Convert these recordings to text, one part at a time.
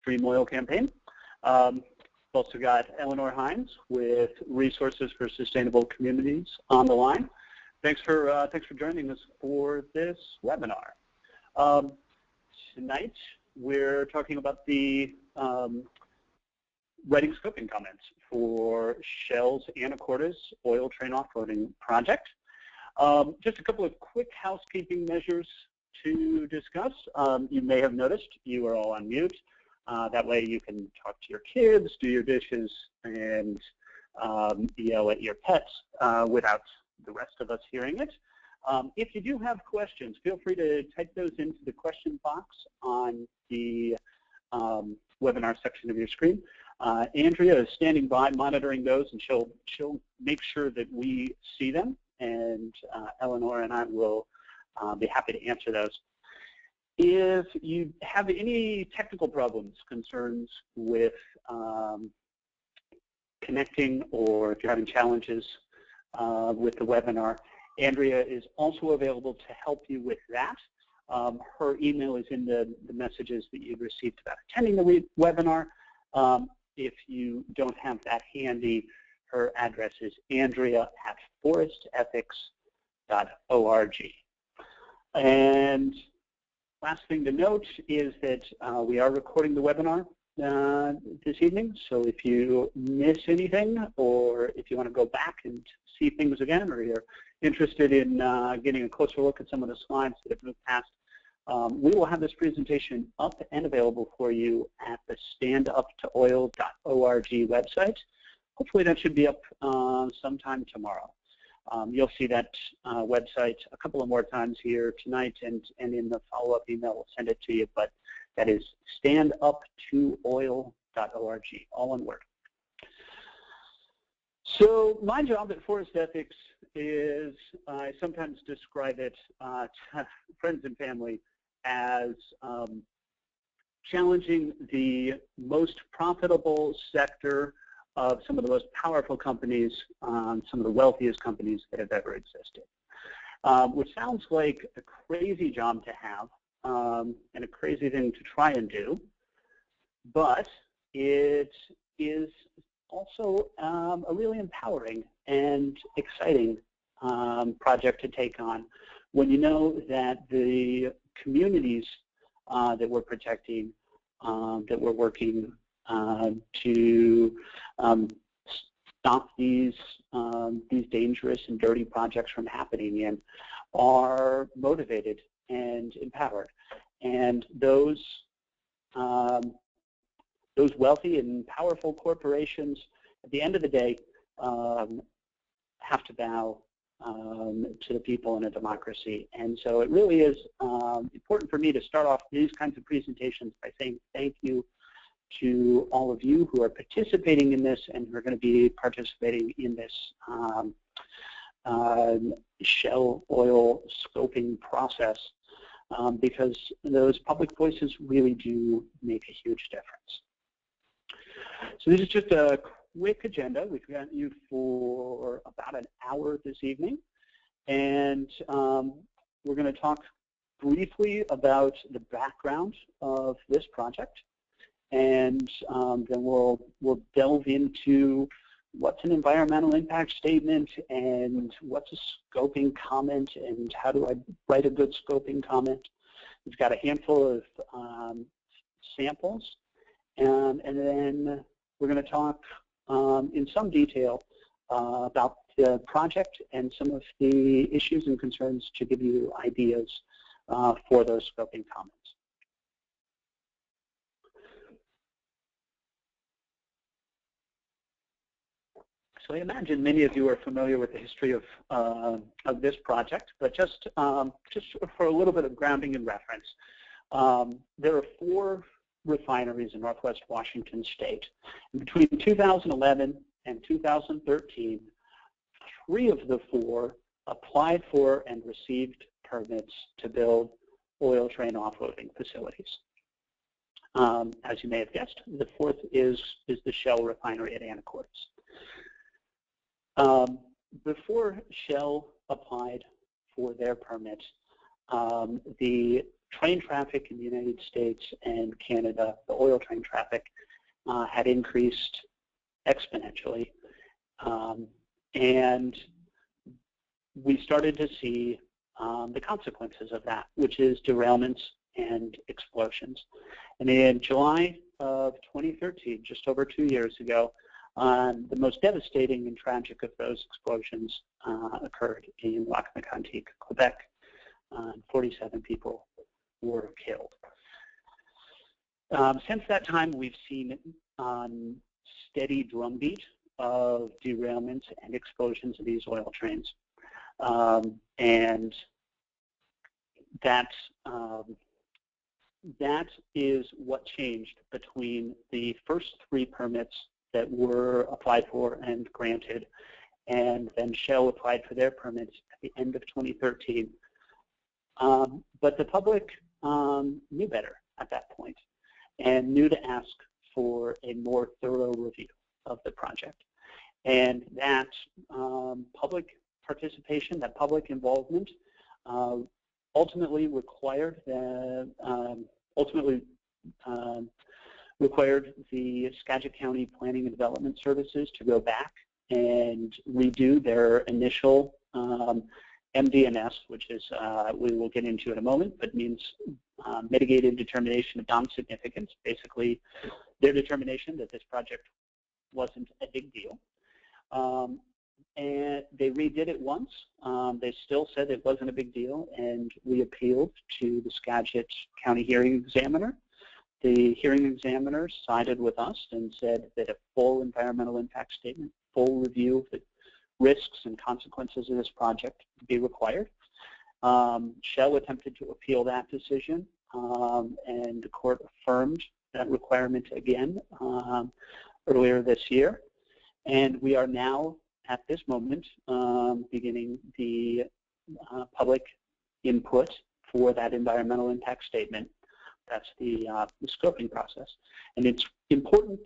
Stream Oil campaign. We've also got Eleanor Hines with Resources for Sustainable Communities on the line. Thanks for joining us for this webinar. Tonight we're talking about the writing scoping comments for Shell's Anacortes oil train offloading project. Just a couple of quick housekeeping measures to discuss. You may have noticed you are all on mute. That way you can talk to your kids, do your dishes, and yell at your pets without the rest of us hearing it. If you do have questions, feel free to type those into the question box on the webinar section of your screen. Andrea is standing by monitoring those, and she'll make sure that we see them, and Eleanor and I will be happy to answer those. If you have any technical problems, concerns with connecting, or if you're having challenges with the webinar, Andrea is also available to help you with that. Her email is in the messages that you received about attending the webinar. If you don't have that handy, her address is andrea@forestathics.org. And last thing to note is that we are recording the webinar this evening, so if you miss anything, or if you want to go back and see things again, or you're interested in getting a closer look at some of the slides that have moved past, we will have this presentation up and available for you at the standuptooil.org website. Hopefully that should be up sometime tomorrow. You'll see that website a couple of more times here tonight, and in the follow-up email we'll send it to you, but that is standuptooil.org, all one word. So my job at Forest Ethics is, I sometimes describe it to friends and family as challenging the most profitable sector of some of the most powerful companies, some of the wealthiest companies that have ever existed, which sounds like a crazy job to have and a crazy thing to try and do, but it is also a really empowering and exciting project to take on when you know that the communities that we're protecting, that we're working to stop these dangerous and dirty projects from happening in, are motivated and empowered. And those wealthy and powerful corporations, at the end of the day, have to bow to the people in a democracy. And so it really is important for me to start off these kinds of presentations by saying thank you to all of you who are participating in this and who are going to be participating in this Shell oil scoping process, because those public voices really do make a huge difference. So this is just a quick agenda. We've got you for about an hour this evening, and we're going to talk briefly about the background of this project, and then we'll delve into what's an environmental impact statement, and what's a scoping comment, and how do I write a good scoping comment. We've got a handful of samples, and then we're going to talk in some detail about the project and some of the issues and concerns to give you ideas for those scoping comments. So I imagine many of you are familiar with the history of this project, but just for a little bit of grounding and reference, there are 4 refineries in Northwest Washington State. And between 2011 and 2013, 3 of the 4 applied for and received permits to build oil train offloading facilities. As you may have guessed, the 4th is the Shell refinery at Anacortes. Before Shell applied for their permit, the train traffic in the United States and Canada, the oil train traffic, had increased exponentially. And we started to see the consequences of that, which is derailments and explosions. And in July of 2013, just over 2 years ago, the most devastating and tragic of those explosions occurred in Lac-Mégantic, Quebec. 47 people were killed. Since that time, we've seen steady drumbeat of derailments and explosions of these oil trains. And that is what changed between the first 3 permits that were applied for and granted, and then Shell applied for their permits at the end of 2013. But the public knew better at that point and knew to ask for a more thorough review of the project. And that public participation, that public involvement, ultimately required the Skagit County Planning and Development Services to go back and redo their initial MDNS, which is, we will get into in a moment, but means mitigated determination of non-significance, basically their determination that this project wasn't a big deal. And they redid it once. They still said it wasn't a big deal, and we appealed to the Skagit County Hearing Examiner. The hearing examiner sided with us and said that a full environmental impact statement, full review of the risks and consequences of this project would be required. Shell attempted to appeal that decision, and the court affirmed that requirement again earlier this year. And we are now, at this moment, beginning the public input for that environmental impact statement. That's the scoping process. And it's important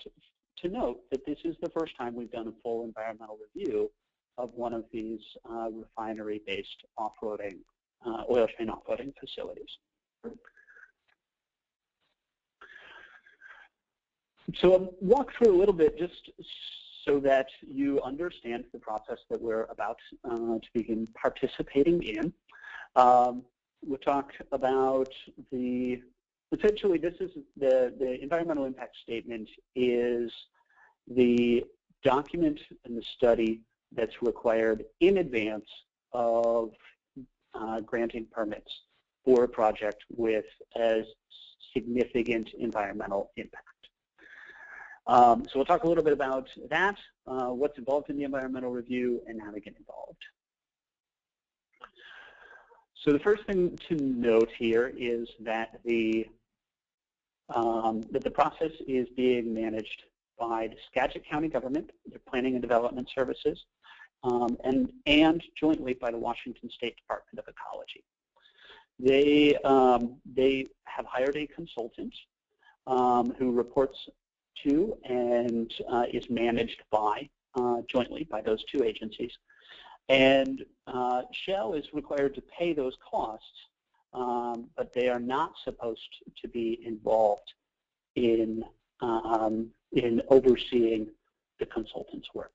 to note that this is the first time we've done a full environmental review of one of these refinery-based off-roading, oil train off-roading facilities. So I'll walk through a little bit just so that you understand the process that we're about to begin participating in. We'll talk about essentially this is the environmental impact statement is the document and the study that's required in advance of granting permits for a project with a significant environmental impact. So we'll talk a little bit about that, what's involved in the environmental review, and how to get involved. So the first thing to note here is that the process is being managed by the Skagit County government, their Planning and Development Services, and jointly by the Washington State Department of Ecology. They have hired a consultant who reports to and is managed by jointly by those 2 agencies. And Shell is required to pay those costs, but they are not supposed to be involved in overseeing the consultant's work.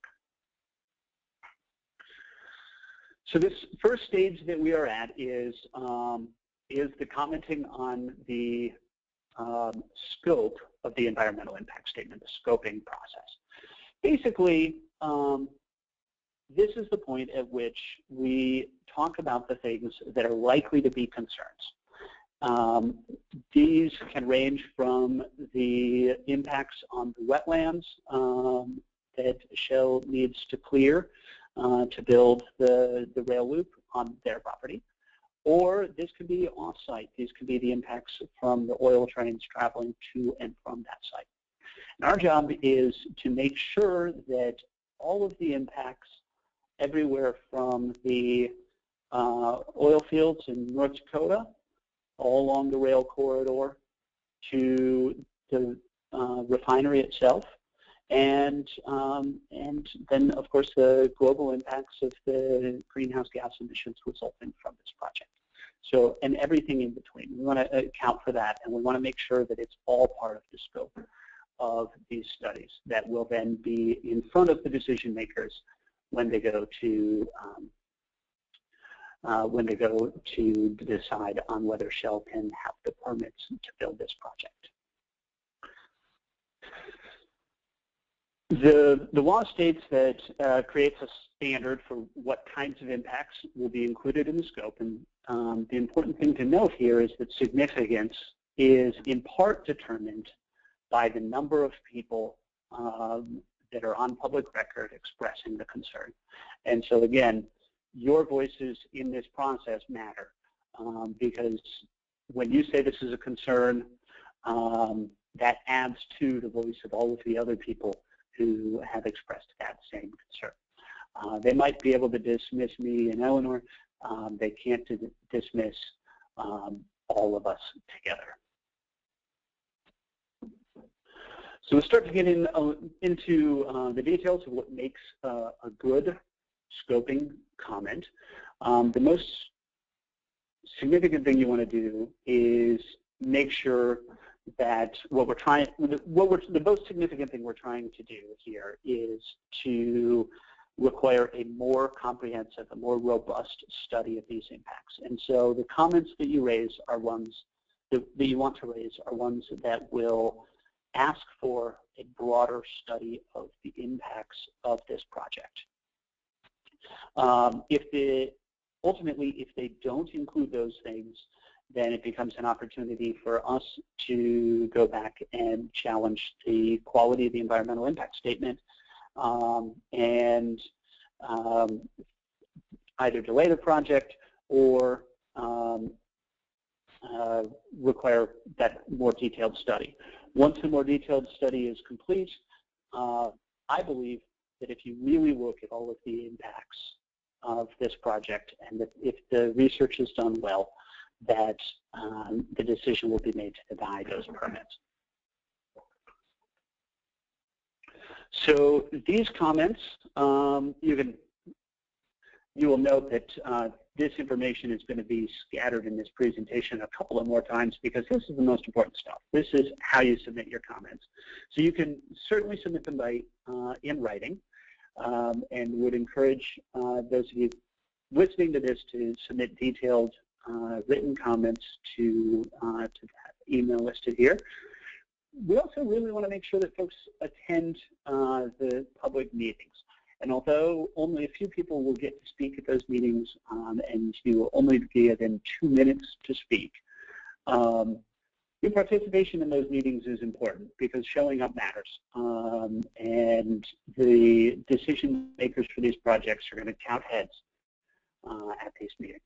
So this first stage that we are at is the commenting on the scope of the environmental impact statement, the scoping process. Basically, this is the point at which we talk about the things that are likely to be concerns. These can range from the impacts on the wetlands that Shell needs to clear to build the rail loop on their property, or this could be off-site. These could be the impacts from the oil trains traveling to and from that site. And our job is to make sure that all of the impacts everywhere from the oil fields in North Dakota all along the rail corridor to the refinery itself, and then, of course, the global impacts of the greenhouse gas emissions resulting from this project. So, and everything in between. We want to account for that, and we want to make sure that it's all part of the scope of these studies that will then be in front of the decision makers when they go to decide on whether Shell can have the permits to build this project. The law states that creates a standard for what kinds of impacts will be included in the scope, and the important thing to note here is that significance is in part determined by the number of people that are on public record expressing the concern. And so again, your voices in this process matter because when you say this is a concern, that adds to the voice of all of the other people who have expressed that same concern. They might be able to dismiss me and Eleanor. They can't dismiss all of us together. So we'll start to get into the details of what makes a good scoping comment. The most significant thing you want to do is make sure that the most significant thing we're trying to do here is to require a more comprehensive, a more robust study of these impacts. And so the comments that you raise are ones that you want to raise are ones that will ask for a broader study of the impacts of this project. Ultimately, if they don't include those things, then it becomes an opportunity for us to go back and challenge the quality of the environmental impact statement and either delay the project or require that more detailed study. Once a more detailed study is complete, I believe that if you really look at all of the impacts of this project and that if the research is done well, that the decision will be made to deny those permits. So these comments, you will note that this information is going to be scattered in this presentation a couple of more times because this is the most important stuff. This is how you submit your comments. So you can certainly submit them by in writing, and would encourage those of you listening to this to submit detailed written comments to that email listed here. We also really want to make sure that folks attend the public meetings. And although only a few people will get to speak at those meetings and you will only be given 2 minutes to speak, your participation in those meetings is important because showing up matters. And the decision makers for these projects are going to count heads at these meetings.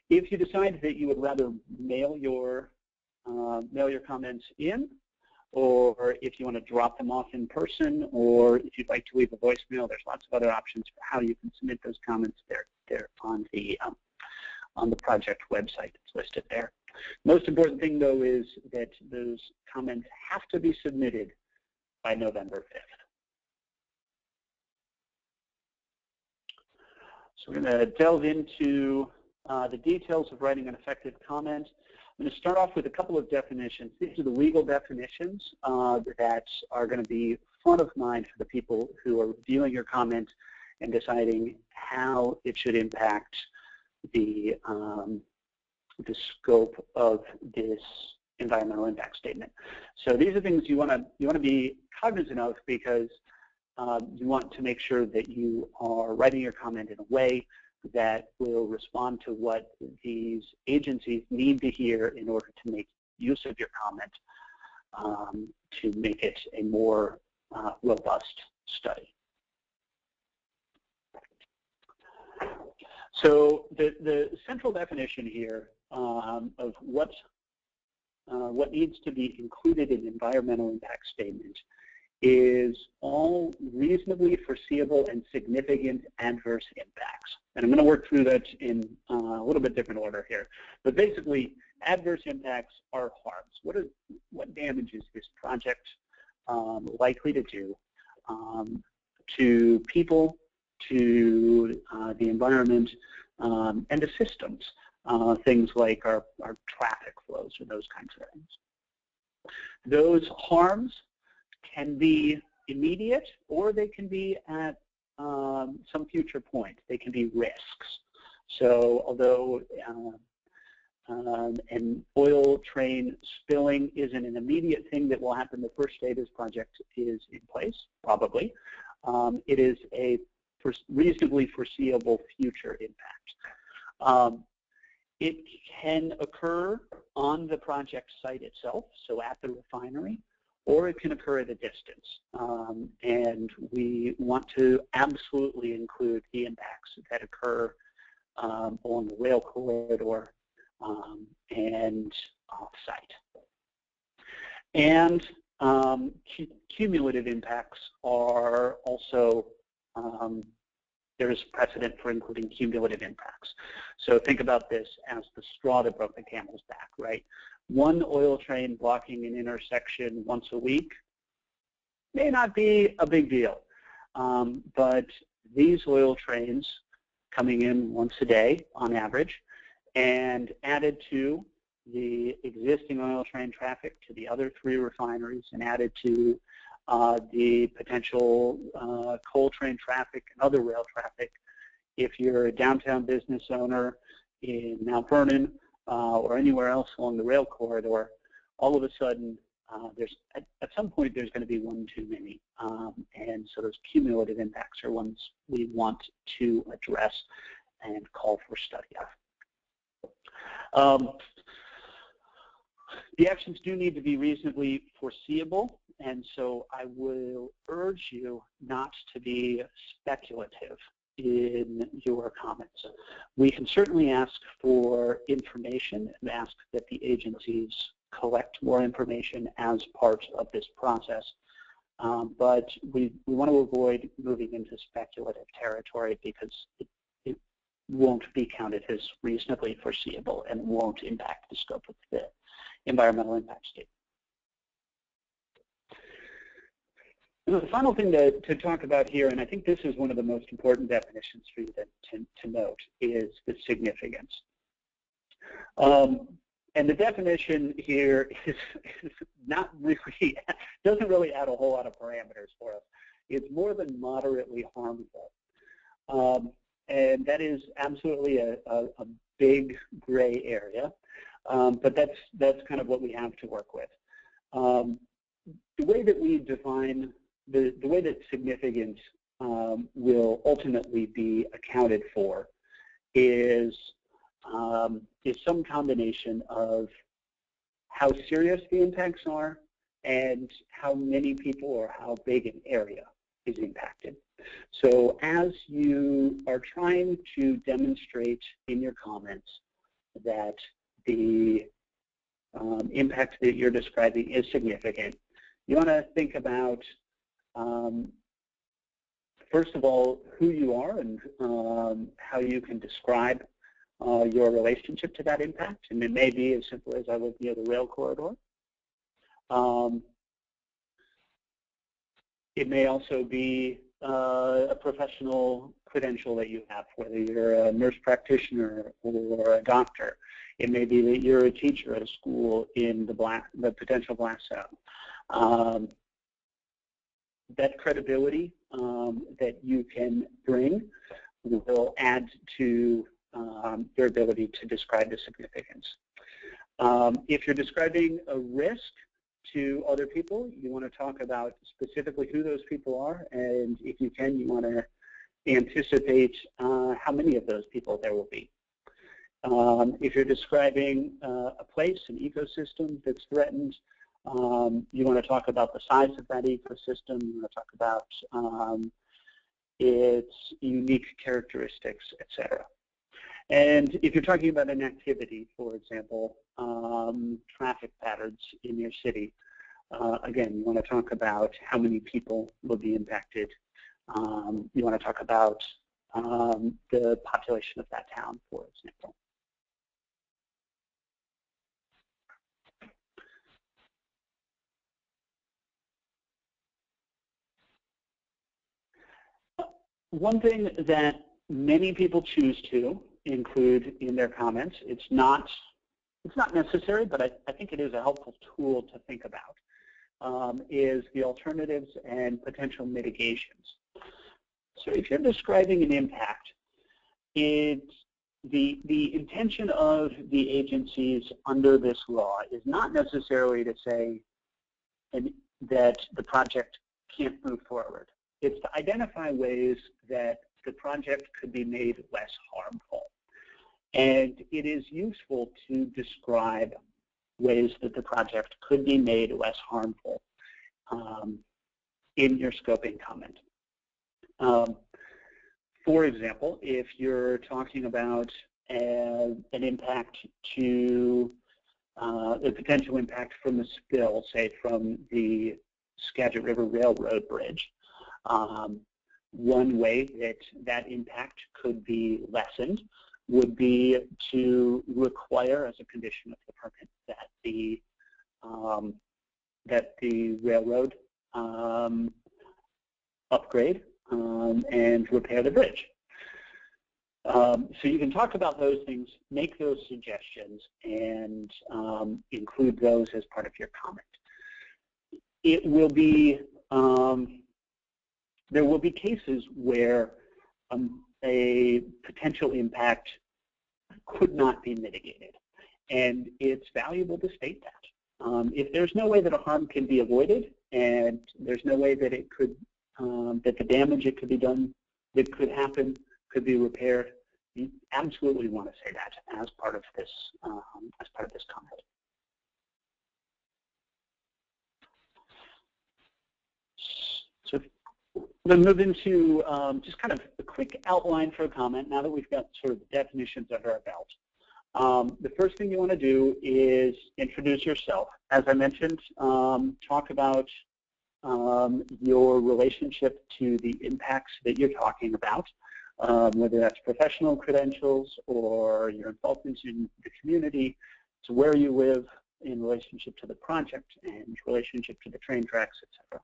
If you decide that you would rather mail your comments in, or if you want to drop them off in person, or if you'd like to leave a voicemail, there's lots of other options for how you can submit those comments. They're on the project website. It's listed there. Most important thing, though, is that those comments have to be submitted by November 5th. So we're going to delve into the details of writing an effective comment. I'm going to start off with a couple of definitions. These are the legal definitions that are going to be front of mind for the people who are reviewing your comment and deciding how it should impact the scope of this environmental impact statement. So these are things you want to be cognizant of because you want to make sure that you are writing your comment in a way that will respond to what these agencies need to hear in order to make use of your comment to make it a more robust study. So the central definition here of what needs to be included in the environmental impact statement is all reasonably foreseeable and significant adverse impacts. And I'm going to work through that in a little bit different order here. But basically, adverse impacts are harms. What damage is this project likely to do to people, to the environment, and to systems things like our traffic flows or those kinds of things. Those harms can be immediate, or they can be at some future point. They can be risks. So although an oil train spilling isn't an immediate thing that will happen the first day this project is in place, probably, it is a reasonably foreseeable future impact. It can occur on the project site itself, so at the refinery, or it can occur at a distance. And we want to absolutely include the impacts that occur along the rail corridor and off-site. And cumulative impacts are also, there's precedent for including cumulative impacts. So think about this as the straw that broke the camel's back, right? One oil train blocking an intersection once a week may not be a big deal. But these oil trains coming in once a day on average, and added to the existing oil train traffic to the other 3 refineries, and added to the potential coal train traffic and other rail traffic. If you're a downtown business owner in Mount Vernon or anywhere else along the rail corridor, all of a sudden, at some point there's going to be one too many. And so those cumulative impacts are ones we want to address and call for study of. The actions do need to be reasonably foreseeable, and so I will urge you not to be speculative in your comments. We can certainly ask for information and ask that the agencies collect more information as part of this process, but we want to avoid moving into speculative territory because it won't be counted as reasonably foreseeable and won't impact the scope of the environmental impact statement. The final thing to talk about here, and I think this is one of the most important definitions for you to note, is the significance. And the definition here is not really, doesn't really add a whole lot of parameters for us. It's more than moderately harmful. And that is absolutely a big gray area. But that's kind of what we have to work with. The way that we define, the way that significance will ultimately be accounted for is some combination of how serious the impacts are and how many people or how big an area is impacted. So as you are trying to demonstrate in your comments that the impact that you're describing is significant, you want to think about, first of all, who you are and how you can describe your relationship to that impact. And it may be as simple as I live near the rail corridor. It may also be a professional credential that you have, whether you're a nurse practitioner or a doctor. It may be that you're a teacher at a school in the potential blast zone. That credibility that you can bring will add to your ability to describe the significance. If you're describing a risk to other people, you want to talk about specifically who those people are, and if you can, you want to anticipate how many of those people there will be. If you're describing a place, an ecosystem that's threatened, you want to talk about the size of that ecosystem. You want to talk about its unique characteristics, etc. And if you're talking about an activity, for example, traffic patterns in your city, again, you want to talk about how many people will be impacted. You want to talk about the population of that town, for example. One thing that many people choose to include in their comments. It's not necessary, but I think it is a helpful tool to think about, is the alternatives and potential mitigations. So if you're describing an impact, it's the intention of the agencies under this law is not necessarily to say that the project can't move forward. It's to identify ways that the project could be made less harmful. And it is useful to describe ways that the project could be made less harmful in your scoping comment. For example, if you're talking about an impact to a potential impact from the spill, say from the Skagit River Railroad Bridge, one way that that impact could be lessened would be to require, as a condition of the permit, that the railroad upgrade and repair the bridge. So you can talk about those things, make those suggestions, and include those as part of your comment. It will be there will be cases where a potential impact could not be mitigated, and it's valuable to state that. If there's no way that a harm can be avoided, and there's no way that it could that the damage that could be done, that could happen, could be repaired, you absolutely want to say that as part of this comment. So we'll move into just kind of a quick outline for a comment now that we've got sort of the definitions under our belt. The first thing you want to do is introduce yourself. As I mentioned, talk about your relationship to the impacts that you're talking about, whether that's professional credentials or your involvement in the community, to where you live in relationship to the project and relationship to the train tracks, etc.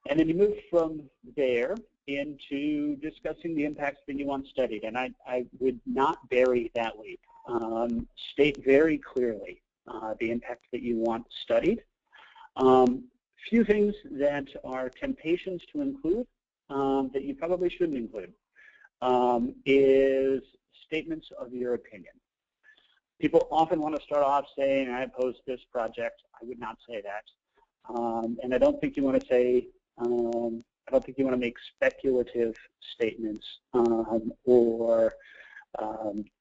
And then you move from there into discussing the impacts that you want studied. And I would not bury that leap. State very clearly the impact that you want studied. Few things that are temptations to include that you probably shouldn't include is statements of your opinion. People often want to start off saying, I oppose this project. I would not say that. And I don't think you want to say, I don't think you want to make speculative statements or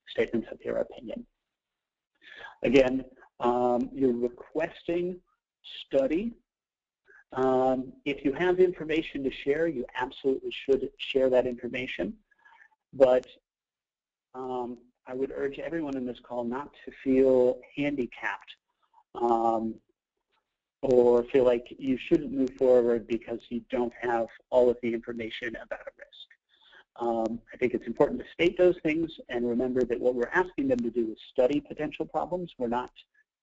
statements of your opinion. Again, you're requesting study. If you have information to share, you absolutely should share that information. But I would urge everyone in this call not to feel handicapped or feel like you shouldn't move forward because you don't have all of the information about a risk. I think it's important to state those things and remember that what we're asking them to do is study potential problems. We're not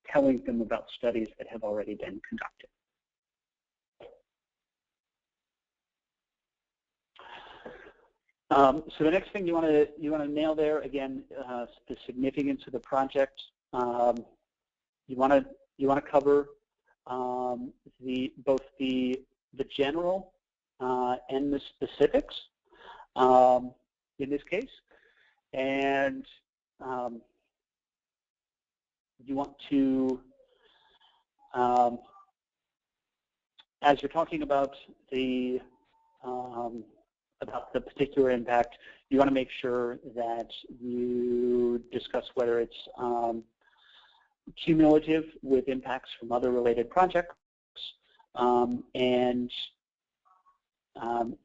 telling them about studies that have already been conducted. So the next thing you want to nail there, again, the significance of the project. You want to cover both the general and the specifics in this case, and you want to, as you're talking about the particular impact, you want to make sure that you discuss whether it's cumulative with impacts from other related projects, and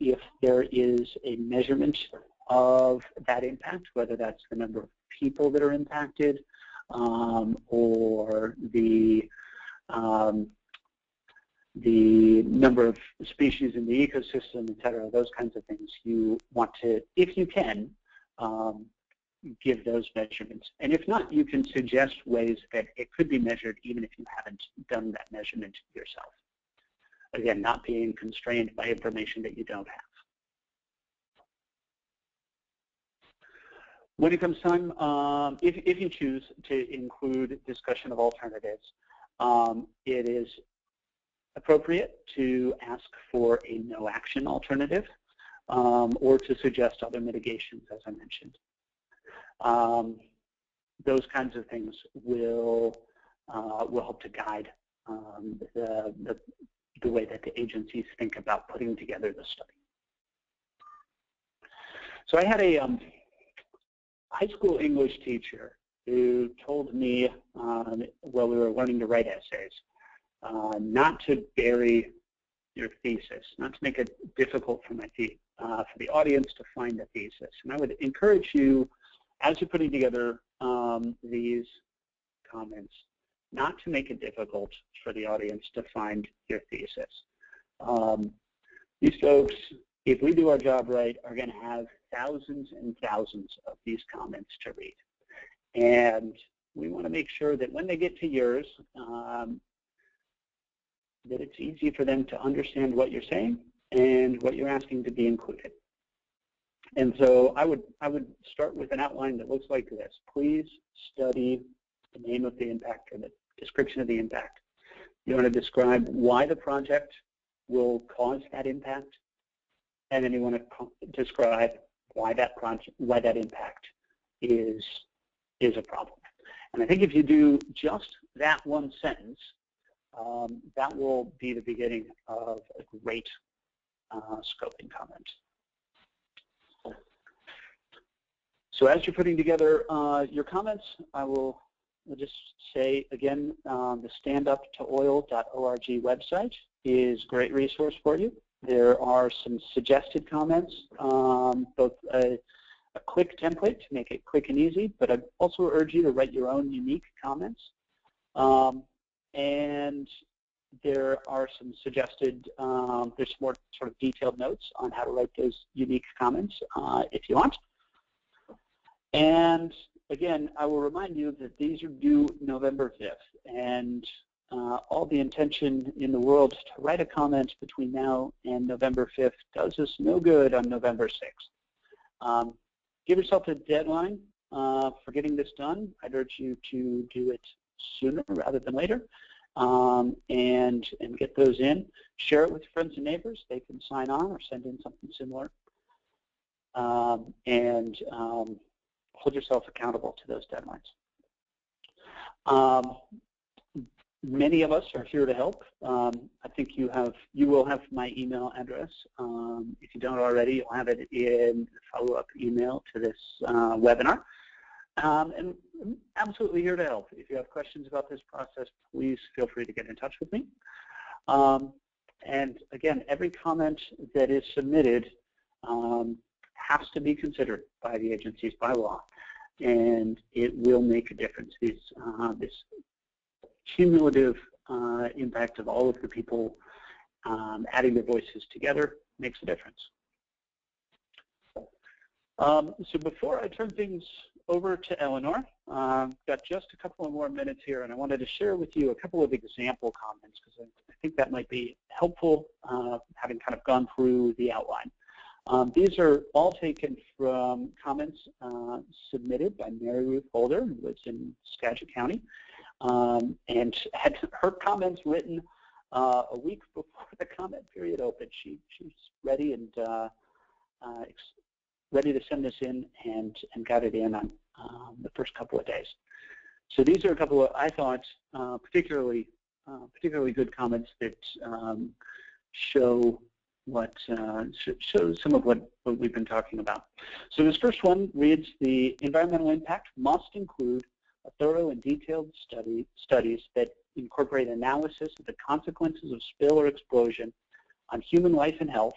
if there is a measurement of that impact, whether that's the number of people that are impacted or the number of species in the ecosystem, et cetera, those kinds of things. You want to, if you can, give those measurements. And if not, you can suggest ways that it could be measured even if you haven't done that measurement yourself. Again, not being constrained by information that you don't have. When it comes time, if you choose to include discussion of alternatives, it is appropriate to ask for a no-action alternative or to suggest other mitigations, as I mentioned. Those kinds of things will help to guide the way that the agencies think about putting together the study. So I had a high school English teacher who told me while we were learning to write essays not to bury your thesis, not to make it difficult for for the audience to find the thesis. And I would encourage you, as you're putting together these comments, not to make it difficult for the audience to find your thesis. These folks, if we do our job right, are going to have thousands and thousands of these comments to read. And we want to make sure that when they get to yours, that it's easy for them to understand what you're saying and what you're asking to be included. And so I would start with an outline that looks like this. Please study the name of the impact or the description of the impact. You want to describe why the project will cause that impact, and then you want to describe why that impact is a problem. And I think if you do just that one sentence, that will be the beginning of a great scoping comment. So as you're putting together your comments, I'll just say again, the standuptooil.org website is a great resource for you. There are some suggested comments, both a quick template to make it quick and easy, but I also urge you to write your own unique comments. And there are some suggested, there's more sort of detailed notes on how to write those unique comments if you want. And again, I will remind you that these are due November 5th, and all the intention in the world to write a comment between now and November 5th does us no good on November 6th. Give yourself a deadline for getting this done. I'd urge you to do it sooner rather than later, and get those in. Share it with friends and neighbors. They can sign on or send in something similar. Hold yourself accountable to those deadlines. Many of us are here to help. I think you will have my email address. If you don't already, you'll have it in the follow-up email to this webinar. And I'm absolutely here to help. If you have questions about this process, please feel free to get in touch with me. And again, every comment that is submitted has to be considered by the agencies by law, and it will make a difference. This cumulative impact of all of the people adding their voices together makes a difference. So before I turn things over to Eleanor, I've got just a couple of more minutes here, and I wanted to share with you a couple of example comments because I think that might be helpful, having kind of gone through the outline. These are all taken from comments submitted by Mary Ruth Holder, who lives in Skagit County, and had her comments written a week before the comment period opened. She's ready and ready to send this in and got it in on the first couple of days. So these are a couple of, I thought, particularly good comments that show some of what we've been talking about. So this first one reads, the environmental impact must include a thorough and detailed studies that incorporate analysis of the consequences of spill or explosion on human life and health,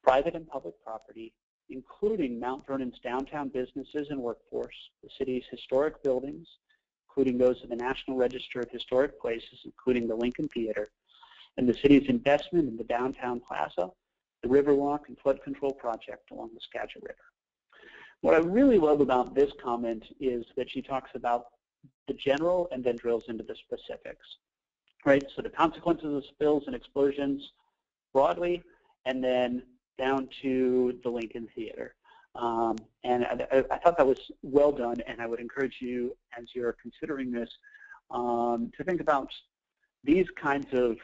private and public property, including Mount Vernon's downtown businesses and workforce, the city's historic buildings, including those of the National Register of Historic Places, including the Lincoln Theater, and the city's investment in the downtown plaza, the Riverwalk and flood control project along the Skagit River. What I really love about this comment is that she talks about the general and then drills into the specifics, right? So the consequences of spills and explosions broadly, and then down to the Lincoln Theater. And I thought that was well done, and I would encourage you, as you're considering this, to think about these kinds of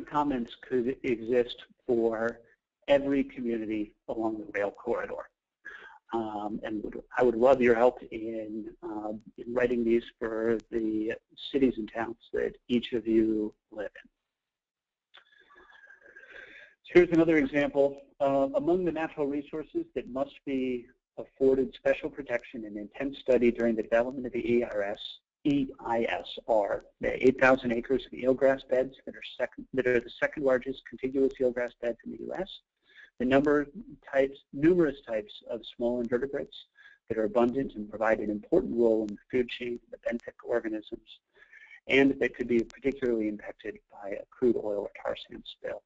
comments could exist for every community along the rail corridor. And I would love your help in writing these for the cities and towns that each of you live in. Here's another example. Among the natural resources that must be afforded special protection and intense study during the development of the EIS are the 8,000 acres of eelgrass beds that are the second largest contiguous eelgrass beds in the U.S., the numerous types of small invertebrates that are abundant and provide an important role in the food chain of benthic organisms, and that could be particularly impacted by a crude oil or tar sand spill.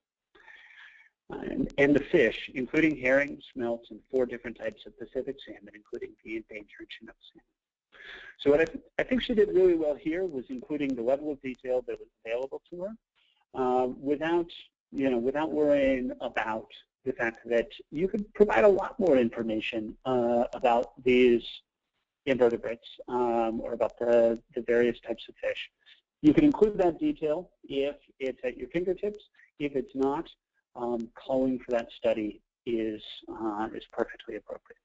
And the fish, including herring, smelts, and 4 different types of Pacific salmon, including the endangered Chinook salmon. So what I think she did really well here was including the level of detail that was available to her, without worrying about the fact that you could provide a lot more information about these invertebrates or about the various types of fish. You can include that detail if it's at your fingertips. If it's not, calling for that study is perfectly appropriate.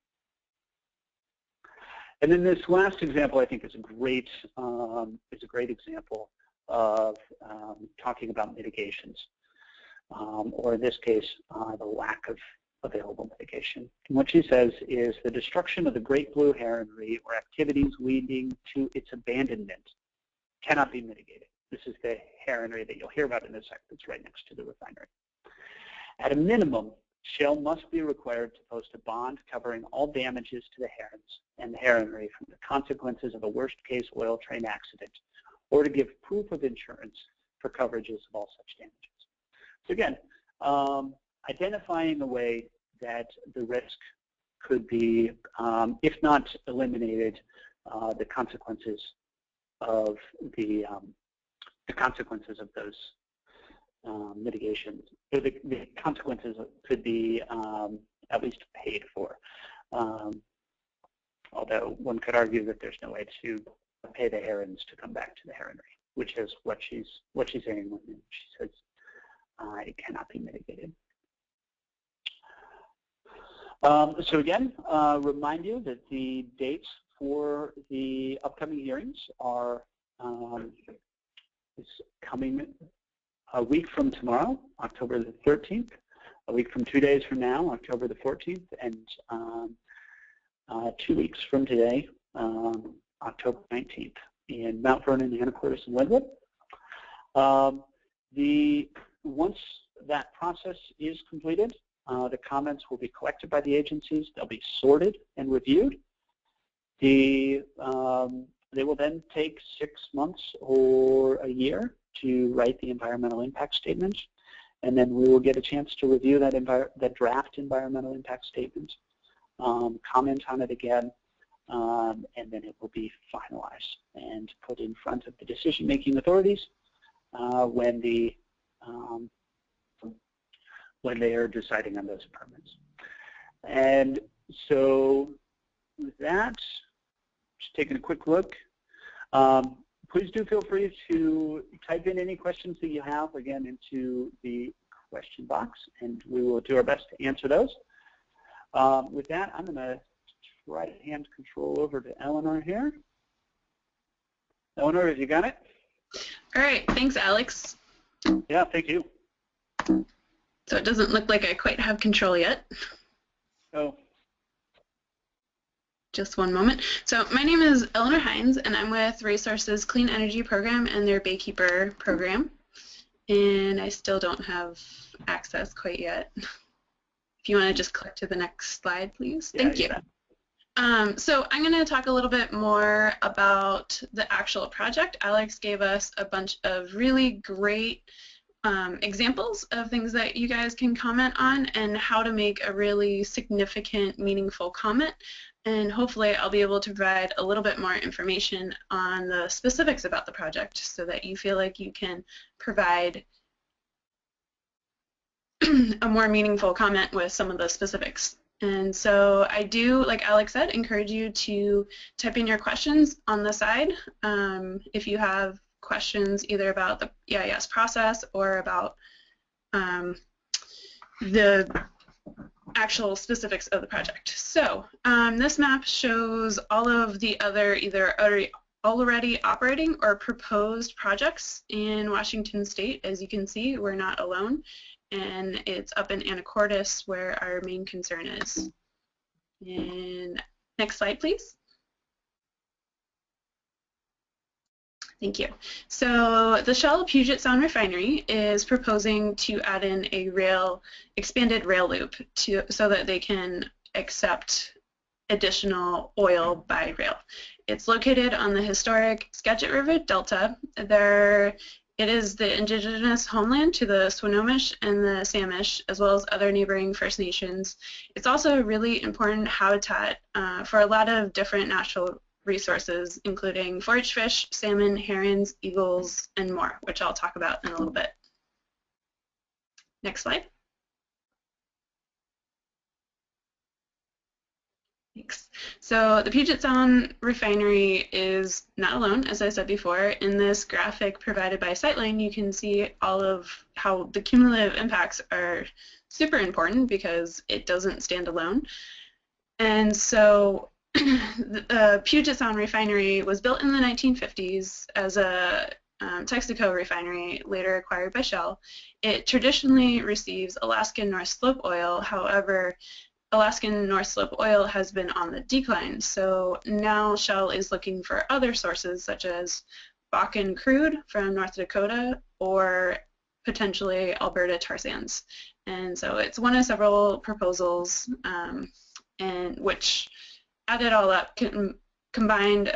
And then this last example, I think, is a great example of talking about mitigations, or in this case, the lack of available mitigation. And what she says is the destruction of the great blue heronry or activities leading to its abandonment cannot be mitigated. This is the heronry that you'll hear about in a sec that's right next to the refinery. At a minimum, Shell must be required to post a bond covering all damages to the herons and the heronry from the consequences of a worst-case oil train accident, or to give proof of insurance for coverages of all such damages. So again, identifying a way that the risk could be, if not eliminated, the consequences of those mitigations, or the consequences could be at least paid for. Although one could argue that there's no way to pay the herons to come back to the heronry, which is what she's saying when she says it cannot be mitigated. So again, remind you that the dates for the upcoming hearings are is coming a week from tomorrow, October the 13th, a week from 2 days from now, October the 14th, and 2 weeks from today, October 19th, in Mount Vernon, Anacortes, and Wetland. Once that process is completed, the comments will be collected by the agencies. They'll be sorted and reviewed. They will then take 6 months or a year to write the environmental impact statement, and then we will get a chance to review that draft environmental impact statement, comment on it again, and then it will be finalized and put in front of the decision-making authorities when they are deciding on those permits. And so with that, just taking a quick look, please do feel free to type in any questions that you have, again, into the question box, and we will do our best to answer those. With that, I'm going to try to hand control over to Eleanor here. Eleanor, have you got it? All right, thanks, Alex. Yeah, thank you. So it doesn't look like I quite have control yet. Oh. Just one moment. So my name is Eleanor Hines, and I'm with Resources Clean Energy Program and their Baykeeper program. And I still don't have access quite yet. If you want to just click to the next slide, please. Yeah, Thank you. So I'm going to talk a little bit more about the actual project. Alex gave us a bunch of really great examples of things that you guys can comment on and how to make a really significant, meaningful comment. And hopefully I'll be able to provide a little bit more information on the specifics about the project so that you feel like you can provide a more meaningful comment with some of the specifics And so I do, like Alex said, encourage you to type in your questions on the side. If you have questions either about the EIS process or about the actual specifics of the project. So this map shows all of the other either already operating or proposed projects in Washington State. As you can see, we're not alone, and it's up in Anacortes where our main concern is. And next slide, please. Thank you. So the Shell Puget Sound Refinery is proposing to add in a expanded rail loop so that they can accept additional oil by rail. It's located on the historic Skagit River Delta. It is the indigenous homeland to the Swinomish and the Samish, as well as other neighboring First Nations. It's also a really important habitat for a lot of different natural resources, including forage fish, salmon, herons, eagles, and more, which I'll talk about in a little bit. Next slide. Thanks. So the Puget Sound Refinery is not alone, as I said before. In this graphic provided by Sightline, you can see all of how the cumulative impacts are super important because it doesn't stand alone. And so the Puget Sound Refinery was built in the 1950s as a Texaco refinery, later acquired by Shell. It traditionally receives Alaskan North Slope oil. However, Alaskan North Slope oil has been on the decline, so now Shell is looking for other sources such as Bakken crude from North Dakota or potentially Alberta tar sands. And so it's one of several proposals and which added all up combined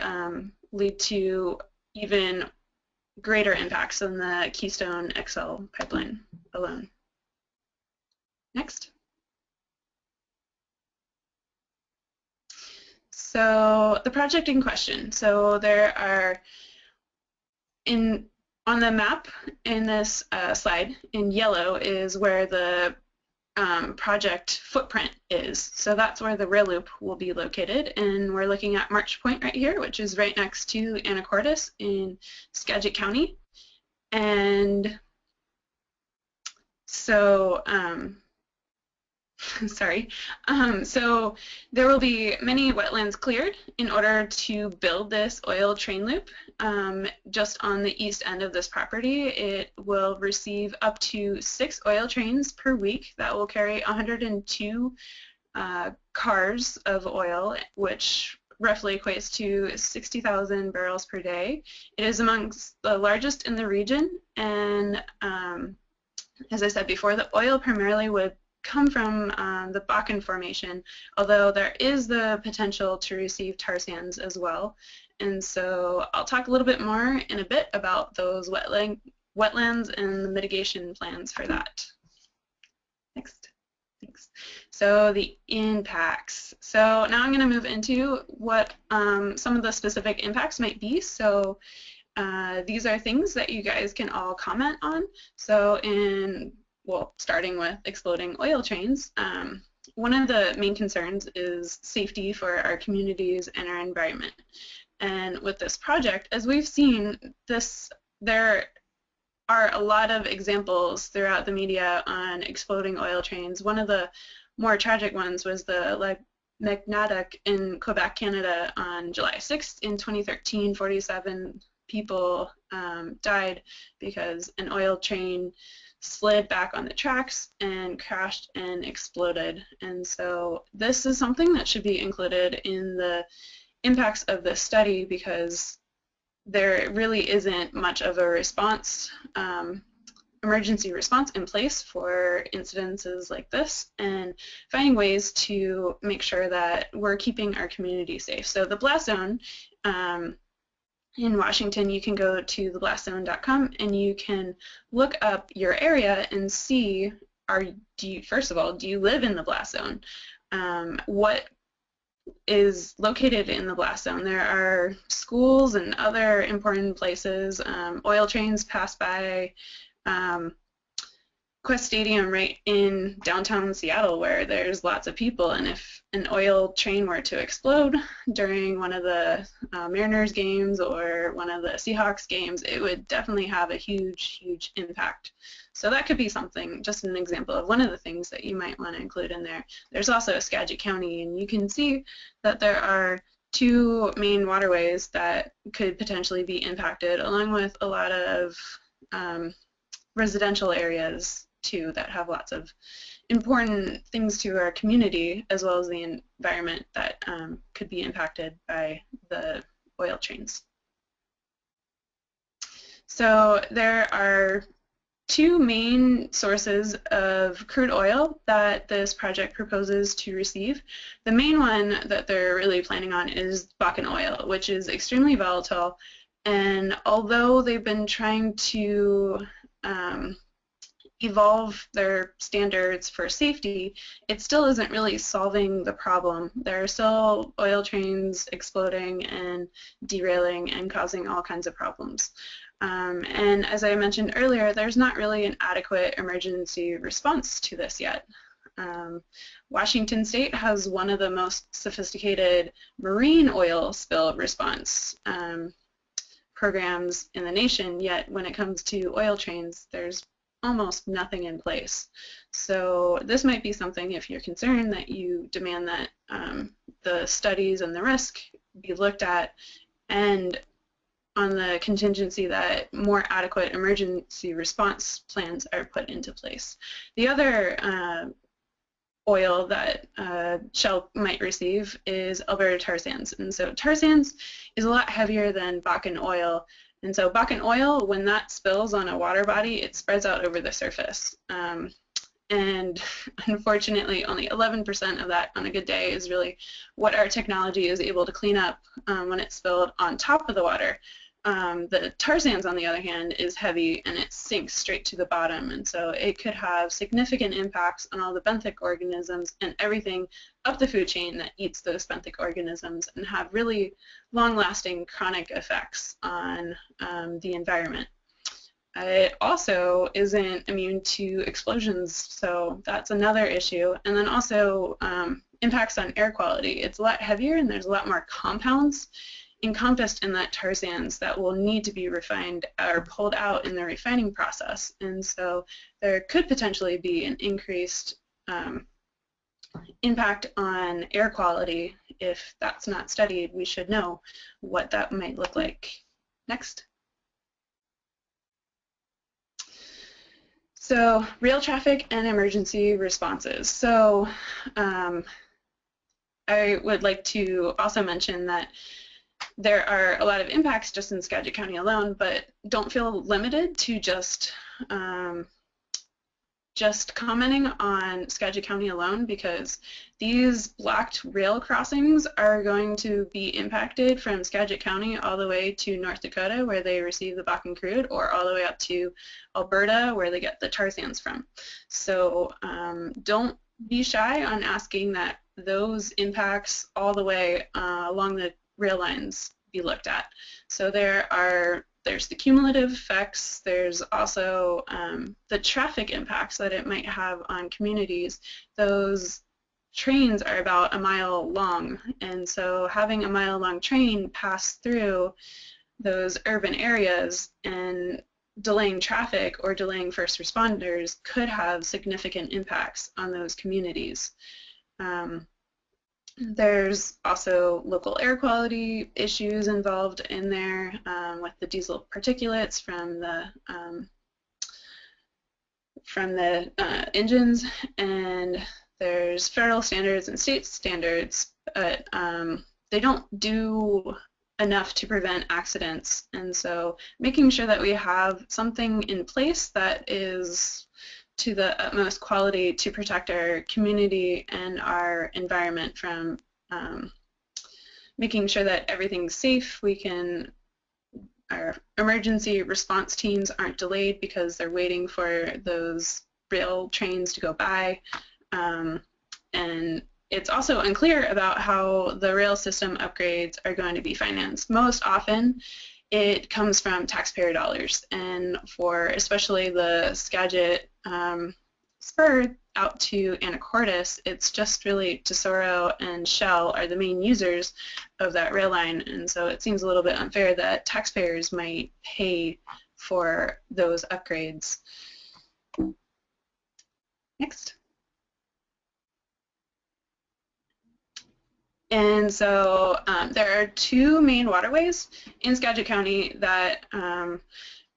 lead to even greater impacts than the Keystone XL pipeline alone. Next. So the project in question. So there are on the map in this slide in yellow is where the project footprint is. So that's where the rail loop will be located, and we're looking at March Point right here, which is right next to Anacortes in Skagit County. And so so there will be many wetlands cleared in order to build this oil train loop. Just on the east end of this property, it will receive up to 6 oil trains per week that will carry 102 cars of oil, which roughly equates to 60,000 barrels per day. It is amongst the largest in the region, and as I said before, the oil primarily would come from the Bakken Formation, although there is the potential to receive tar sands as well. And so I'll talk a little bit more in a bit about those wetlands and the mitigation plans for that. Next. Thanks. So the impacts. So now I'm going to move into what some of the specific impacts might be. So these are things that you guys can all comment on. So starting with exploding oil trains, one of the main concerns is safety for our communities and our environment. And with this project, as we've seen, there are a lot of examples throughout the media on exploding oil trains. One of the more tragic ones was the Magnatic in Quebec, Canada on July 6th in 2013. 47 people died because an oil train slid back on the tracks and crashed and exploded. And so this is something that should be included in the impacts of this study because there really isn't much of a response, emergency response in place for incidences like this, and finding ways to make sure that we're keeping our community safe. So the blast zone in Washington, you can go to theblасtzone.com and you can look up your area and see, first of all, do you live in the blast zone? What is located in the blast zone? There are schools and other important places. Oil trains pass by. Quest Stadium right in downtown Seattle where there's lots of people, and if an oil train were to explode during one of the Mariners games or one of the Seahawks games, it would definitely have a huge, huge impact. So that could be something, just an example of one of the things that you might want to include in there. There's also Skagit County, and you can see that there are 2 main waterways that could potentially be impacted, along with a lot of residential areas too that have lots of important things to our community, as well as the environment that could be impacted by the oil trains. So there are 2 main sources of crude oil that this project proposes to receive. The main one that they're really planning on is Bakken oil, which is extremely volatile, and although they've been trying to evolve their standards for safety, it still isn't really solving the problem. There are still oil trains exploding and derailing and causing all kinds of problems. And as I mentioned earlier, there's not really an adequate emergency response to this yet. Washington State has one of the most sophisticated marine oil spill response programs in the nation, yet when it comes to oil trains, there's almost nothing in place. So this might be something, if you're concerned, that you demand that the studies and the risk be looked at, and on the contingency that more adequate emergency response plans are put into place. The other oil that Shell might receive is Alberta tar sands, and so tar sands is a lot heavier than Bakken oil. And so Bakken oil, when that spills on a water body, it spreads out over the surface. And unfortunately, only 11% of that on a good day is really what our technology is able to clean up when it's spilled on top of the water. The tar sands, on the other hand, is heavy and it sinks straight to the bottom, and so it could have significant impacts on all the benthic organisms and everything up the food chain that eats those benthic organisms, and have really long-lasting chronic effects on the environment. It also isn't immune to explosions, so that's another issue. And then also impacts on air quality. It's a lot heavier and there's a lot more compounds encompassed in that tar sands that will need to be refined or pulled out in the refining process. And so there could potentially be an increased impact on air quality. If that's not studied, we should know what that might look like. Next. So rail traffic and emergency responses. So I would like to also mention that there are a lot of impacts just in Skagit County alone, but don't feel limited to just commenting on Skagit County alone, because these blocked rail crossings are going to be impacted from Skagit County all the way to North Dakota, where they receive the Bakken crude, or all the way up to Alberta, where they get the tar sands from. So don't be shy on asking that those impacts all the way along the rail lines be looked at. So there's the cumulative effects, there's also the traffic impacts that it might have on communities. Those trains are about 1 mile long, and so having a 1 mile long train pass through those urban areas and delaying traffic or delaying first responders could have significant impacts on those communities. There's also local air quality issues involved in there with the diesel particulates from the engines, and there's federal standards and state standards, but they don't do enough to prevent accidents. And so making sure that we have something in place that is to the utmost quality to protect our community and our environment from making sure that everything's safe. Our emergency response teams aren't delayed because they're waiting for those rail trains to go by. And it's also unclear about how the rail system upgrades are going to be financed. Most often it comes from taxpayer dollars, and for especially the Skagit spur out to Anacortes, it's just really Tesoro and Shell are the main users of that rail line, and so it seems a little bit unfair that taxpayers might pay for those upgrades. Next. And so there are two main waterways in Skagit County that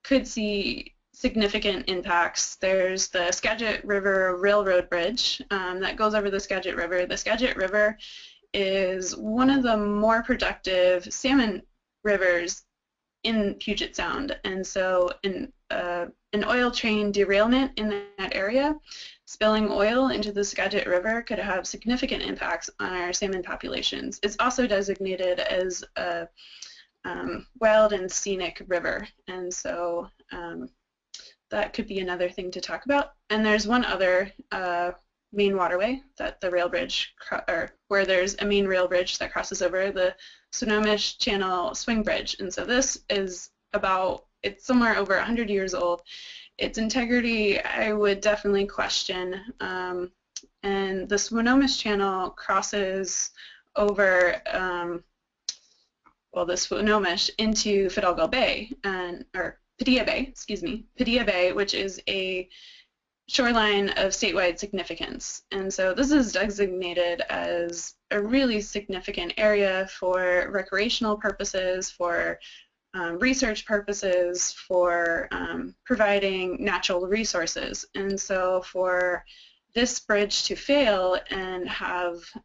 could see significant impacts. There's the Skagit River Railroad Bridge that goes over the Skagit River. The Skagit River is one of the more productive salmon rivers in Puget Sound, and so an oil train derailment in that area, spilling oil into the Skagit River, could have significant impacts on our salmon populations. It's also designated as a wild and scenic river, and so that could be another thing to talk about. And there's one other main waterway that the rail bridge, or where there's a main rail bridge that crosses over, the Snohomish Channel Swing Bridge. And so this is it's somewhere over 100 years old. Its integrity I would definitely question. And the Snohomish Channel crosses over the Snohomish into Fidalgo Bay, or Padilla Bay, excuse me, Padilla Bay, which is a shoreline of statewide significance. And so this is designated as a really significant area for recreational purposes, for research purposes, for providing natural resources. And so for this bridge to fail and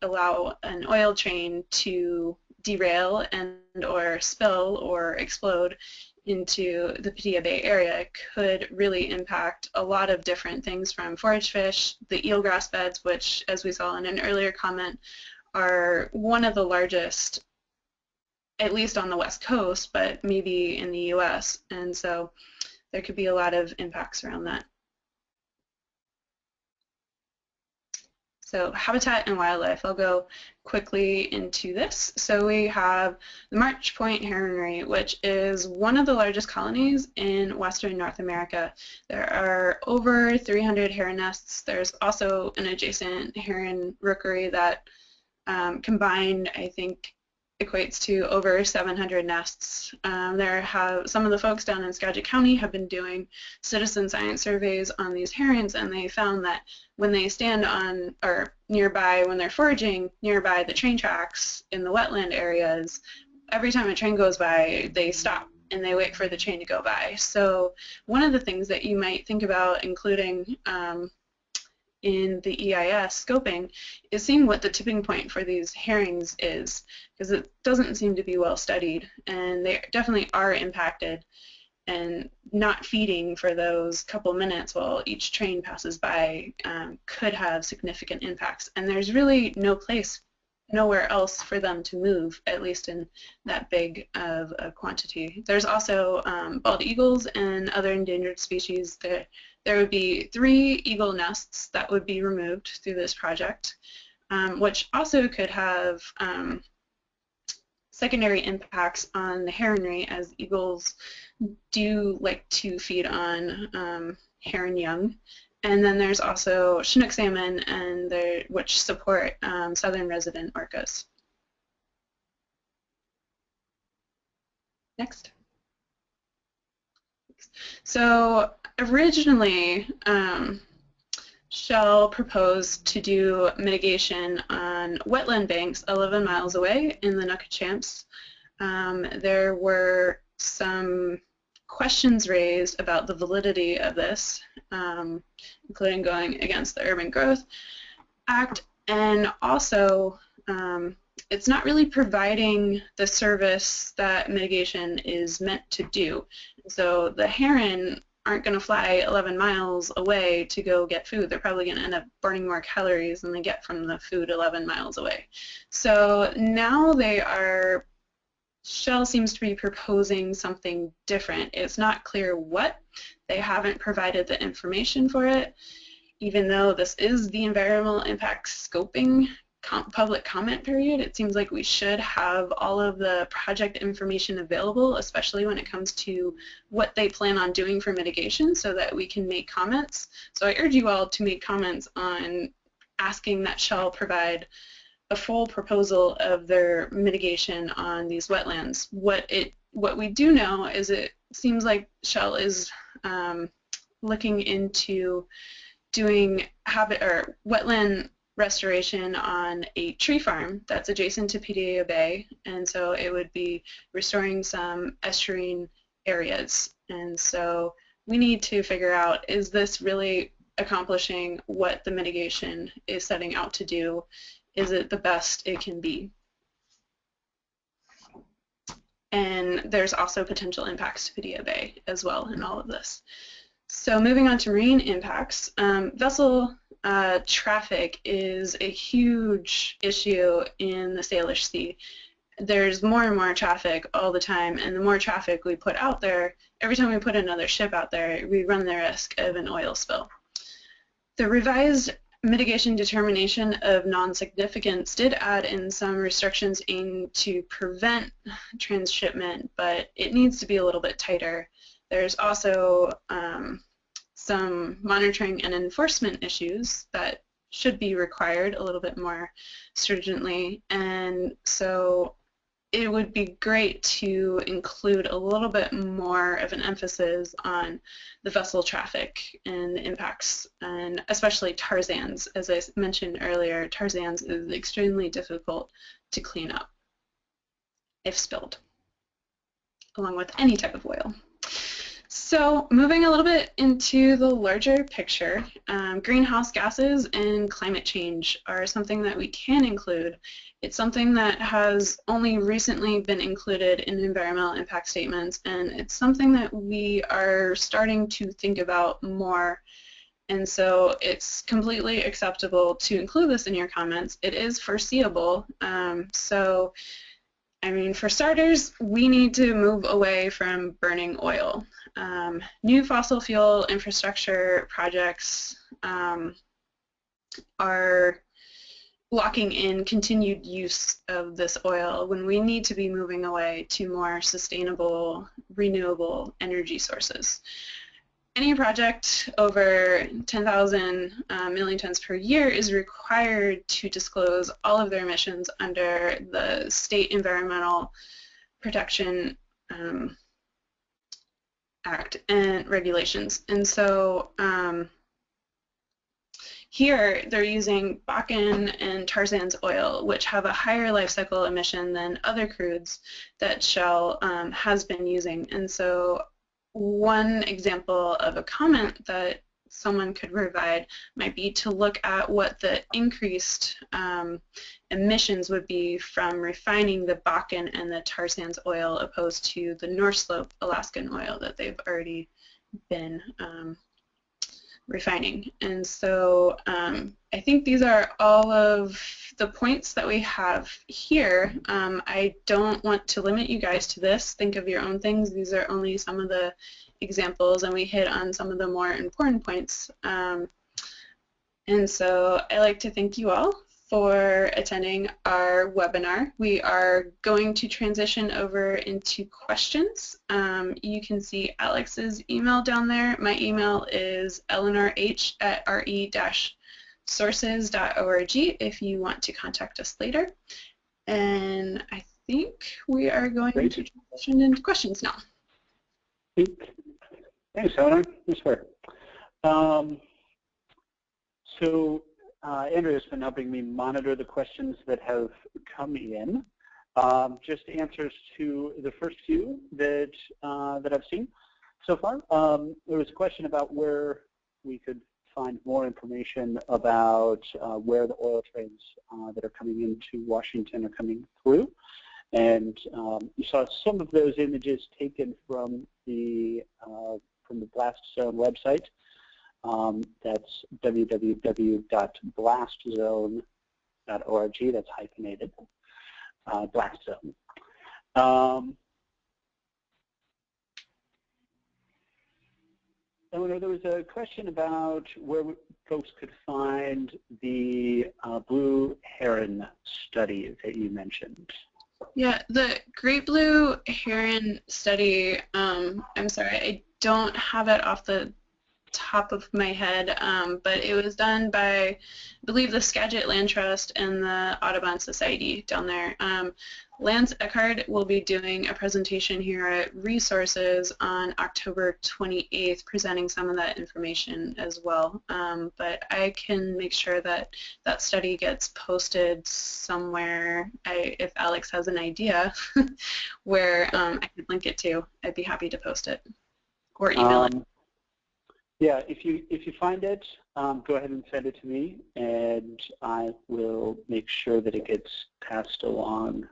allow an oil train to derail and or spill or explode into the Padilla Bay area could really impact a lot of different things, from forage fish, the eelgrass beds, which, as we saw in an earlier comment, are one of the largest, at least on the West Coast, but maybe in the US. And so there could be a lot of impacts around that. So habitat and wildlife, I'll go quickly into this. So we have the March Point heronry, which is one of the largest colonies in Western North America. There are over 300 heron nests. There's also an adjacent heron rookery that combined, I think, equates to over 700 nests. Some of the folks down in Skagit County have been doing citizen science surveys on these herons, and they found that when they stand on or nearby, when they're foraging nearby the train tracks in the wetland areas, every time a train goes by, they stop and they wait for the train to go by. So one of the things that you might think about including in the EIS scoping is seeing what the tipping point for these herons is, because it doesn't seem to be well studied, and they definitely are impacted, and not feeding for those couple minutes while each train passes by could have significant impacts, and there's really nowhere else for them to move, at least in that big of a quantity. There's also bald eagles and other endangered species. There would be 3 eagle nests that would be removed through this project, which also could have secondary impacts on the heronry, as eagles do like to feed on heron young. And then there's also Chinook salmon, which support southern resident orcas. Next. So originally, Shell proposed to do mitigation on wetland banks 11 miles away in the Nuckachamps. There were some questions raised about the validity of this, including going against the Urban Growth Act, and also it's not really providing the service that mitigation is meant to do. So the heron aren't going to fly 11 miles away to go get food. They're probably going to end up burning more calories than they get from the food 11 miles away. So now Shell seems to be proposing something different. It's not clear what. They haven't provided the information for it, even though this is the environmental impact scoping public comment period. It seems like we should have all of the project information available, especially when it comes to what they plan on doing for mitigation, so that we can make comments. So I urge you all to make comments on asking that Shell provide a full proposal of their mitigation on these wetlands. What we do know is it seems like Shell is looking into doing wetland restoration on a tree farm that's adjacent to Padilla Bay, and so it would be restoring some estuarine areas. And so we need to figure out, is this really accomplishing what the mitigation is setting out to do? Is it the best it can be? And there's also potential impacts to Padilla Bay as well in all of this. So moving on to marine impacts, vessel traffic is a huge issue in the Salish Sea. There's more and more traffic all the time, and the more traffic we put out there, every time we put another ship out there, we run the risk of an oil spill. The revised mitigation determination of non-significance did add in some restrictions aimed to prevent transshipment, but it needs to be a little bit tighter. There's also some monitoring and enforcement issues that should be required a little bit more stringently, and so it would be great to include a little bit more of an emphasis on the vessel traffic and the impacts, and especially tarzans. As I mentioned earlier, tarzans is extremely difficult to clean up if spilled, along with any type of oil. So moving a little bit into the larger picture, greenhouse gases and climate change are something that we can include. It's something that has only recently been included in environmental impact statements, and it's something that we are starting to think about more. And so it's completely acceptable to include this in your comments. It is foreseeable. So, I mean, for starters, we need to move away from burning oil. New fossil fuel infrastructure projects are locking in continued use of this oil when we need to be moving away to more sustainable, renewable energy sources. Any project over 10,000 million tons per year is required to disclose all of their emissions under the State Environmental Protection Act and regulations. And so here they're using Bakken and Tarzan's oil, which have a higher life cycle emission than other crudes that Shell has been using. And so one example of a comment that someone could provide might be to look at what the increased emissions would be from refining the Bakken and the Tarzan's oil opposed to the North Slope Alaskan oil that they've already been refining. And so I think these are all of the points that we have here. I don't want to limit you guys to this. Think of your own things. These are only some of the examples, and we hit on some of the more important points. And so I'd like to thank you all for attending our webinar. We are going to transition over into questions. You can see Alex's email down there. My email is eleanorh@re-sources.org if you want to contact us later. And I think we are going to transition into questions now. Thanks, Eleanor. That's fair. So Andrea's been helping me monitor the questions that have come in. Just answers to the first few that I've seen so far. There was a question about where we could find more information about where the oil trains that are coming into Washington are coming through. And you saw some of those images taken from the Blast Zone website. That's www.blastzone.org. That's hyphenated. Blast Zone. Eleanor, there was a question about where folks could find the blue heron study that you mentioned. Yeah, the Great Blue Heron study, I'm sorry, I don't have it off the top of my head, but it was done by, I believe, the Skagit Land Trust and the Audubon Society down there. Lance Eckhard will be doing a presentation here at Resources on October 28th, presenting some of that information as well. But I can make sure that that study gets posted somewhere. If Alex has an idea where I could link it to, I'd be happy to post it or email it. Yeah, if you find it, go ahead and send it to me, and I will make sure that it gets passed along.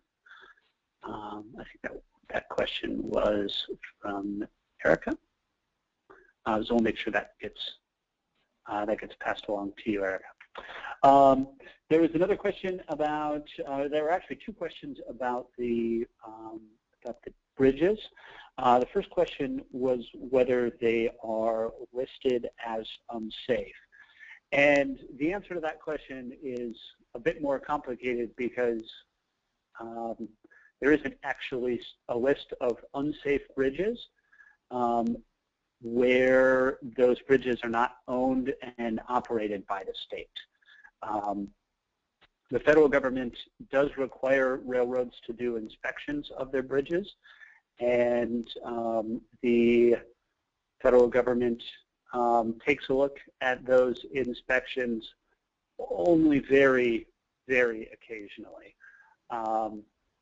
I think that question was from Erica. So we'll make sure that gets passed along to you, Erica. There was another question about. There were actually two questions about the bridges. The first question was whether they are listed as unsafe. And the answer to that question is a bit more complicated because there isn't actually a list of unsafe bridges where those bridges are not owned and operated by the state. The federal government does require railroads to do inspections of their bridges, and the federal government takes a look at those inspections only very, very occasionally.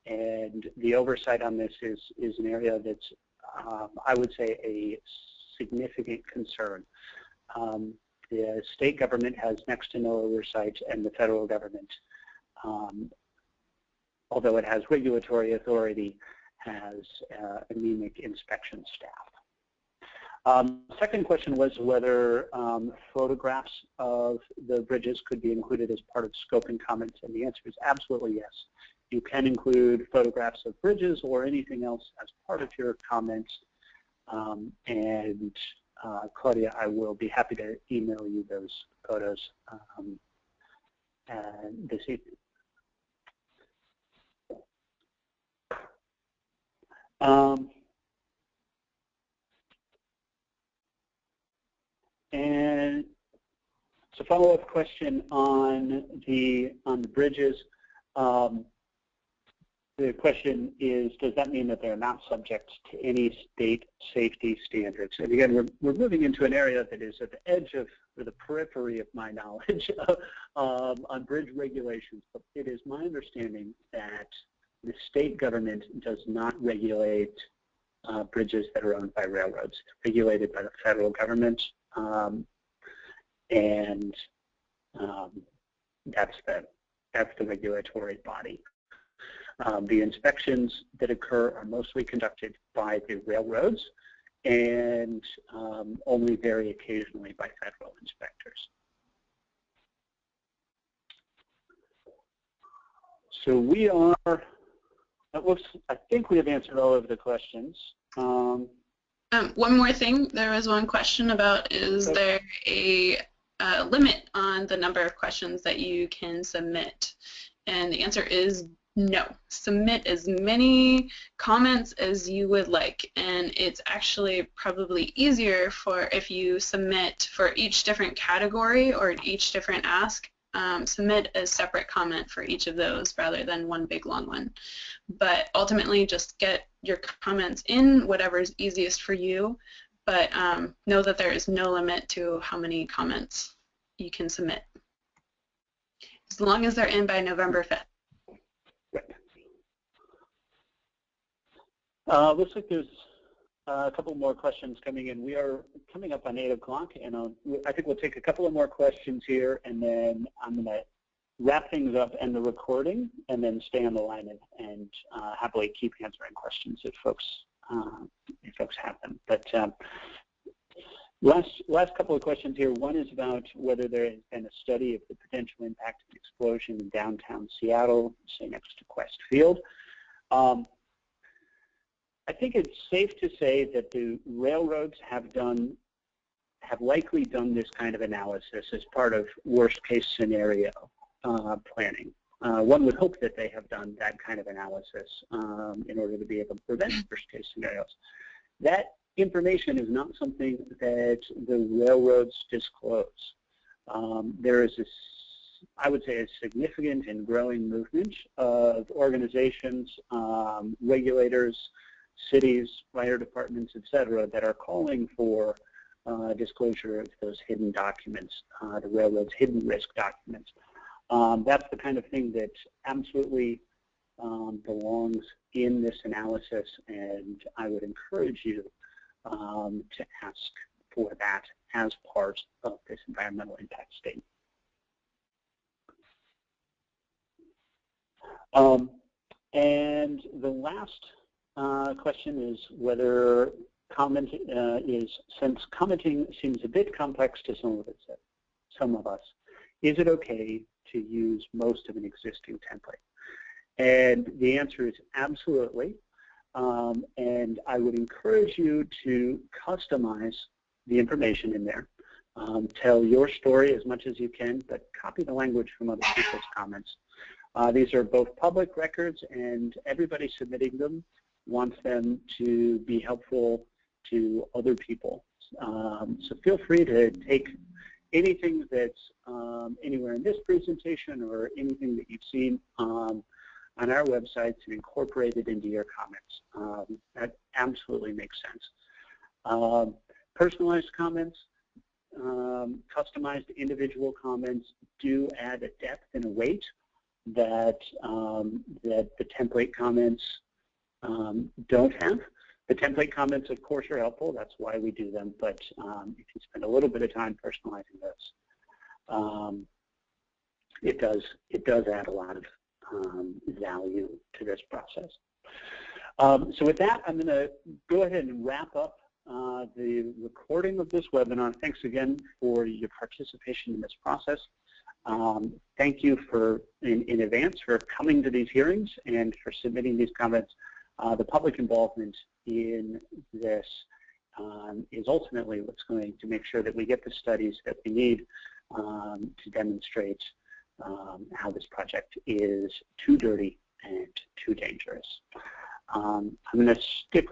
And the oversight on this is an area that's, I would say, a significant concern. The state government has next to no oversight, and the federal government, although it has regulatory authority, has anemic inspection staff. Second question was whether photographs of the bridges could be included as part of scope and comments, and the answer is absolutely yes. You can include photographs of bridges or anything else as part of your comments, and Claudia, I will be happy to email you those photos this evening. And so, follow-up question on the bridges. The question is, does that mean that they're not subject to any state safety standards? And again, we're moving into an area that is at the edge of, or the periphery of my knowledge on bridge regulations. But it is my understanding that the state government does not regulate bridges that are owned by railroads. It's regulated by the federal government, and that's the regulatory body. The inspections that occur are mostly conducted by the railroads and only very occasionally by federal inspectors. So we are, I think we have answered all of the questions. One more thing, there was one question about, is there a limit on the number of questions that you can submit? And the answer is no. Submit as many comments as you would like, and it's actually probably easier for if you submit for each different category or each different ask, submit a separate comment for each of those rather than one big long one. But ultimately, just get your comments in, whatever's easiest for you, but know that there is no limit to how many comments you can submit, as long as they're in by November 5th. Looks like there's a couple more questions coming in. We are coming up on 8 o'clock, and I think we'll take a couple of more questions here, and then I'm going to wrap things up and the recording, and then stay on the line and happily keep answering questions if folks have them. But last couple of questions here. One is about whether there has been a study of the potential impact of an explosion in downtown Seattle, say next to Quest Field. I think it's safe to say that the railroads have done have likely done this kind of analysis as part of worst-case scenario planning. One would hope that they have done that kind of analysis in order to be able to prevent worst-case scenarios. That information is not something that the railroads disclose. There is I would say, a significant and growing movement of organizations, regulators, cities, fire departments, et cetera, that are calling for disclosure of those hidden documents, the railroad's hidden risk documents. That's the kind of thing that absolutely belongs in this analysis, and I would encourage you to ask for that as part of this environmental impact statement. And the last question is whether since commenting seems a bit complex to some of us, is it okay to use most of an existing template? And the answer is absolutely. And I would encourage you to customize the information in there. Tell your story as much as you can, but copy the language from other people's comments. These are both public records, and everybody submitting them wants them to be helpful to other people. So feel free to take anything that's anywhere in this presentation or anything that you've seen on our websites and incorporate it into your comments. That absolutely makes sense. Personalized comments, customized individual comments do add a depth and a weight that that the template comments don't have. The template comments, of course, are helpful. That's why we do them. But if you spend a little bit of time personalizing those, it does add a lot of value to this process. So with that, I'm going to go ahead and wrap up the recording of this webinar. Thanks again for your participation in this process. Thank you in advance for coming to these hearings and for submitting these comments. The public involvement in this is ultimately what's going to make sure that we get the studies that we need to demonstrate how this project is too dirty and too dangerous. I'm going to stick